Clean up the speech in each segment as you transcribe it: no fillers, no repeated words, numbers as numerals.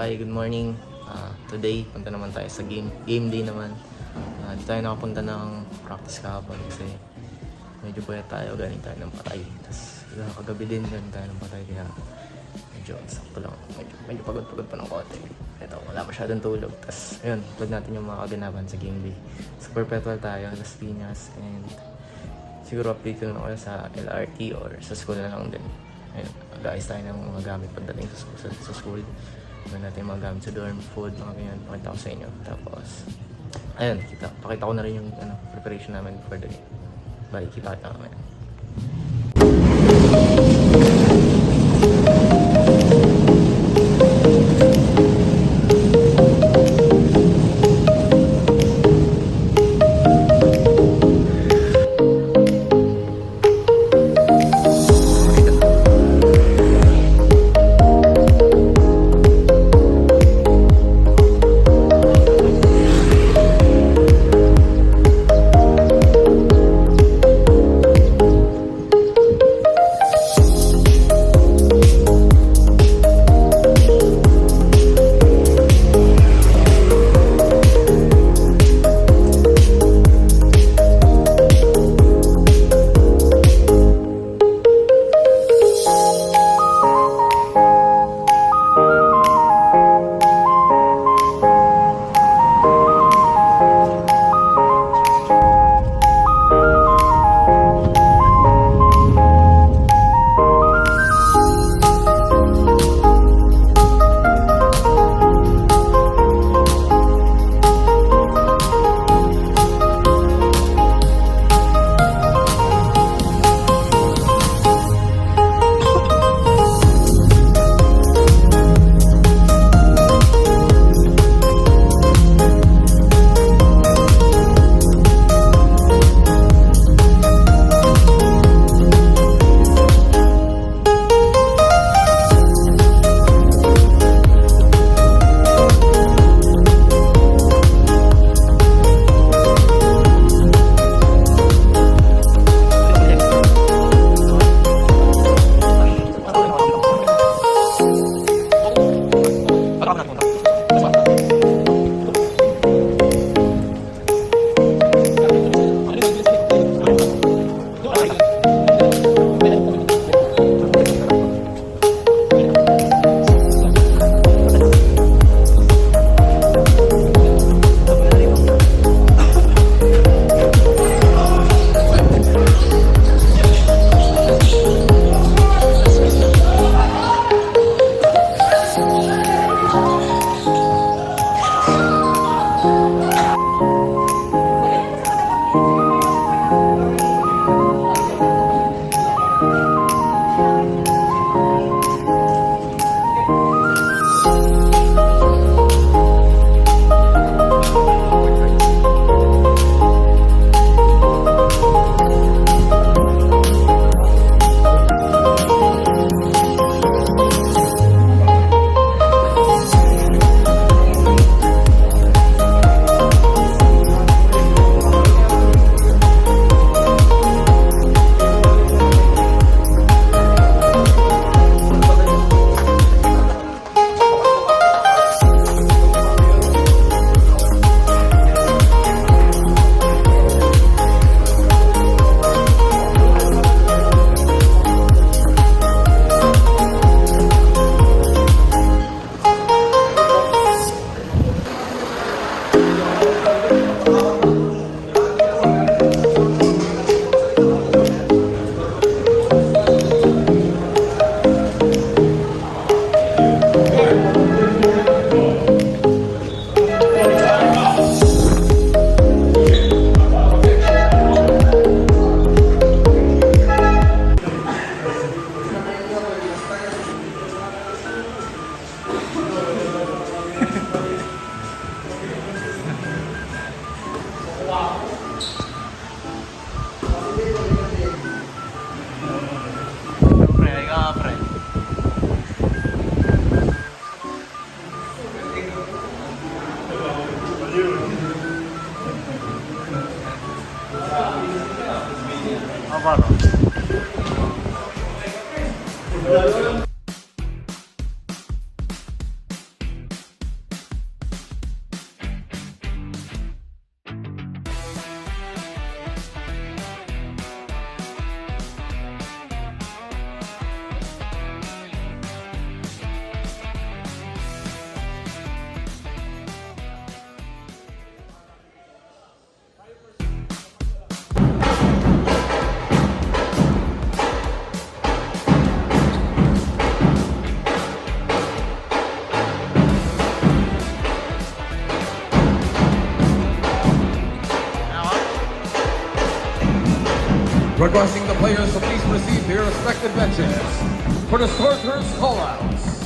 Hi, good morning. Today, punta naman tayo sa game day naman. Di tayo nakapunta ng practice kahapon kasi medyo puyat tayo, galing tayo ng patay. Tapos kagabi din galing tayo ng patay kaya medyo sakto lang. Medyo pagod pa ng konti. Ito, wala masyadong tulog. Tapos ayun, tulad natin yung mga kaganapan sa game day. Sa Perpetual tayo, Las Piñas, and siguro update ko na kayo sa LRT or sa school na lang din. Ayun, guys tayo ng mga gamit pagdating sa school. Meron natin yung mga gamit sa dorm, food, mga ganyan. Pakita ko sa inyo. Tapos, ayun, pakita ko na rin yung preparation namin for the game. Bye, kita namin. players to please proceed to your respective benches for the starters callouts.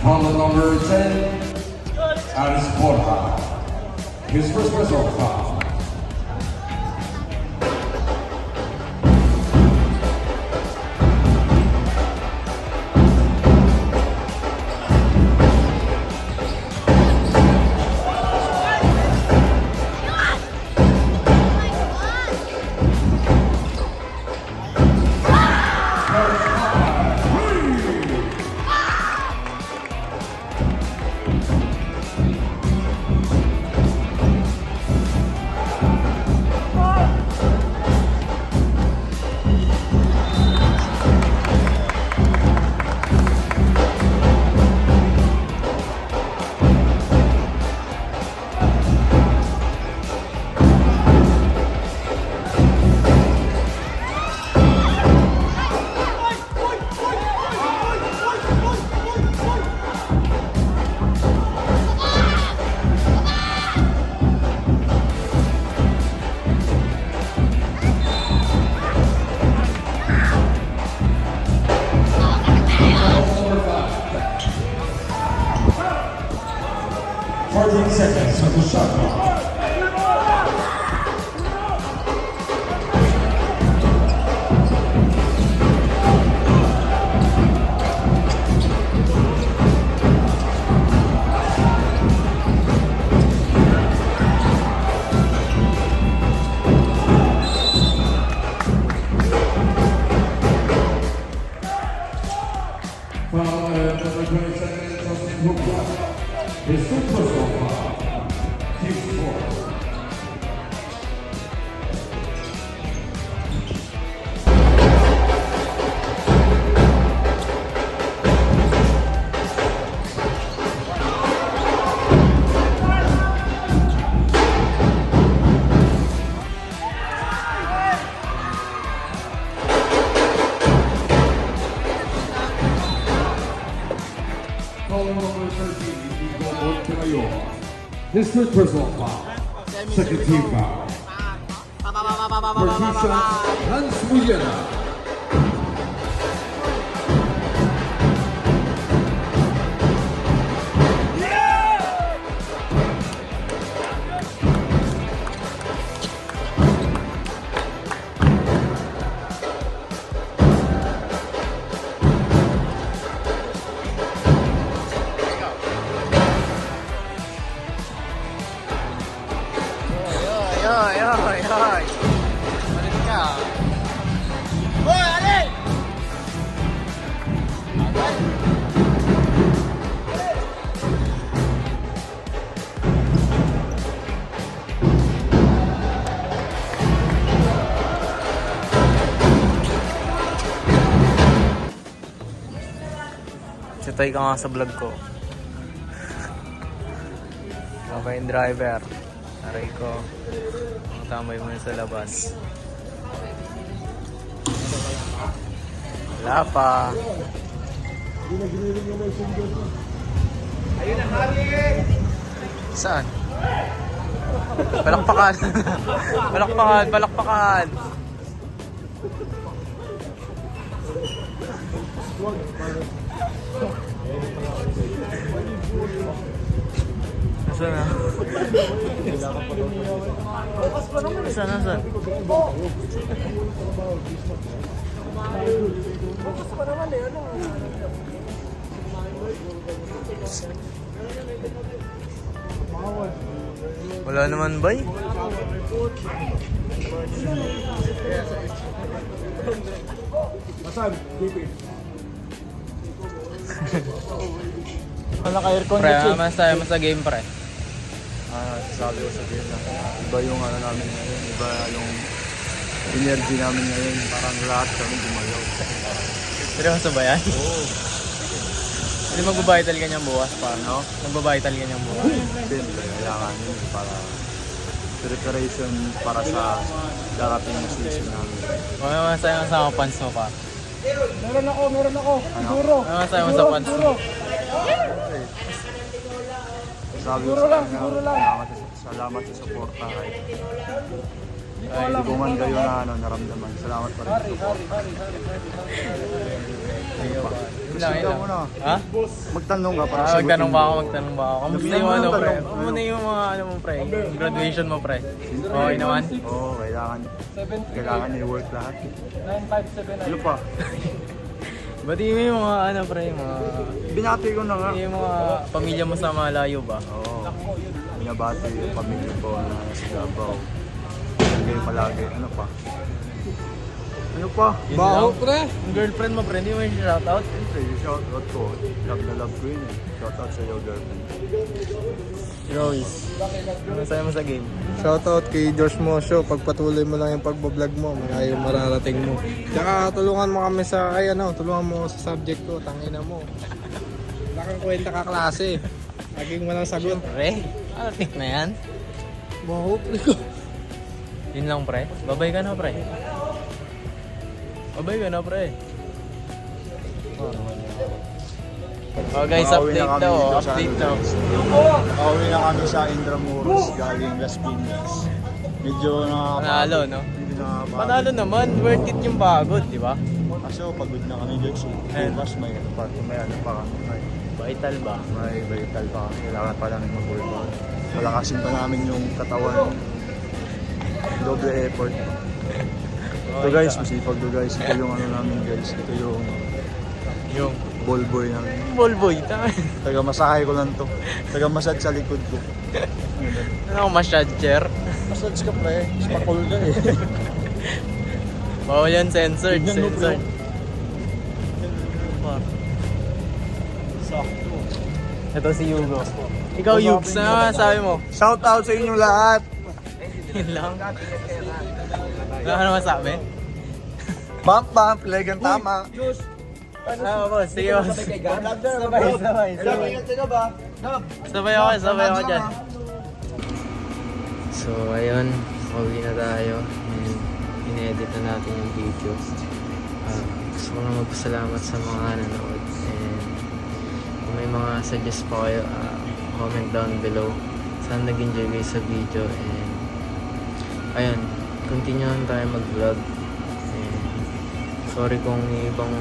Foul number 10, Aris Borja. His first personal foul. Seconds of the shot clock. From number 27, Justin Hooper. His first personal foul. Team score. Foul number 13, Igo Montemayor. His third personal foul. Second team foul. Patricia Hansmuyena. Yoy, yoy, yoy. Sitoy ka nga sa vlog ko. Ako yung driver. Aray ko. Ang tambay mo sa labas. Wala pa. Saan? Palakpakan. Palakpakan, palakpakan. Nasaan na? Nasaan, nasaan? Wala naman ba eh? Asan? Keep it. Wala ka aircon Pre, dito. masaya mo sa game, pre. Sabi ko sa game na iba yung ano namin ngayon, iba yung energy namin ngayon, parang lahat kami gumalaw. Seryoso ba yan? Oo. Hindi magbabital ka niyang bukas pa, no? Magbabital ka niyang bukas. Siyempre, kailangan yun para preparation para sa darating na season namin. Masaya mo sa mga fans mo pa. Meron ako. Siguro. Masaya mo sa fans mo. Sabi ko sa kanya, salamat sa suporta kahit hindi ko man kayo na naramdaman. Salamat pa rin sa suporta. Ilang. Muna. Ha? Magtanong ka para Magtanong sagutin ba mo. ako? Magtanong ba ako? Kamusta yung ano, pre? Kamusta yung mga ano mo, pre? Yung graduation mo, pre? Okay naman? Oo, kailangan i-work lahat. 957. Ano pa? Bati mo yung mga ano, pre? Yung mga... Binati ko na nga. Yung mga pamilya mo sa malayo ba? Oo. Binabati yung pamilya ko na nasa Davao. Lagay palagi. Ano pa? Ano pa? Yun Baho, lang. pre! Yung girlfriend mo, pre, hindi mo yung shoutout? Siyempre, yung shoutout ko. Love na love ko yun eh. Shoutout sa iyo, girlfriend. Rose. Masaya mo sa game? Shoutout kay Josh Mosho, pagpatuloy mo lang yung pagbablog mo, malayo mararating mo. Tsaka tulungan mo kami sa, tulungan mo sa subject ko, tangina mo. Wala kang kwenta ka klase. Laging walang sagot. Pre, ano pick na yan? Baho, pre ko. Yun lang, pre. Babay ka na, pre. Babay ka na, pre. Oh guys, Makauwi na update kami daw. dito sa Update ano, daw. Pauwi na kami sa Intramuros, galing Las Piñas. Medyo Panalo, no? Hindi nakapagod. Panalo naman. Worth it yung pagod, di ba? Kaso pagod na kami guys. Bukas may ano pa kami. Vital ba? May vital pa kami. Kailangan pa namin mag-workout. Palakasin pa namin yung katawan. Doble effort. Ito guys, masipag to guys. Ito yung ano namin guys. Ito yung Yung ball boy namin. ballboy. Tama. Taga-masahe ko lang to. Taga-massage sa likod ko. Ano ako massage-chair? Massage ka pre. Spakul ka eh. Oo, yan. Censored. Tignan mo, bro. Censored. Sakto. Ito si Hugo. Ikaw, Yugs. Ano sabi mo? Shout out sa inyo lahat. Yun lang. Ano masabi? Bump, legang tama. Ah, boss. Sige, boss. Sabay. Sabay ako dyan. So, ayun. Pauwi na tayo. And in-edit na natin yung video. Gusto ko na magpasalamat sa mga nanood. And kung may mga suggest pa kayo, comment down below. Sana nag-enjoy kayo sa video. And ayun, continue lang tayo mag-vlog. And sorry kung may ibang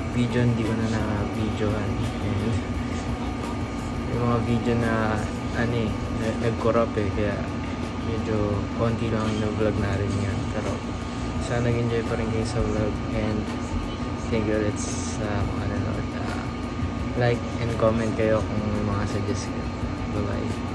video hindi ko na na-videohan. And yung mga video na nag-corrupt kaya medyo konti lang yung vlog natin yan. Pero sana nag-enjoy pa rin kayo sa vlog. And thank you ulit sa mga nanood. Like and comment kayo kung may mga suggest kayo. Bye bye.